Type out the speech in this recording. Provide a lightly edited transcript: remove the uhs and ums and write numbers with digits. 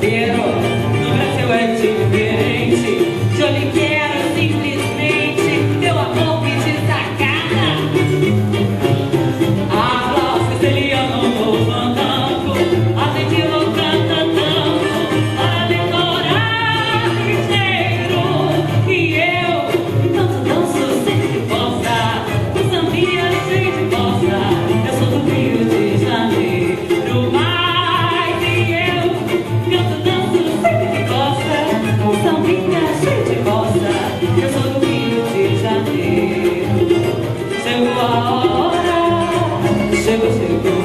inteiro. No Brasil é diferente. Eu lhe quero simplesmente. Meu amor me desacata. A voz castelhana no fandango. A gente não canta tanto para decorar ligeiro. E eu danço, danço sempre que possa. O sambinha cheio de bossa. Eu sou do Rio de Janeiro. Mas e eu canto, danço sempre que gosta. O sambinha cheio de bossa. Eu sou do Rio de Janeiro. Chegou a hora. Chegou, chegou.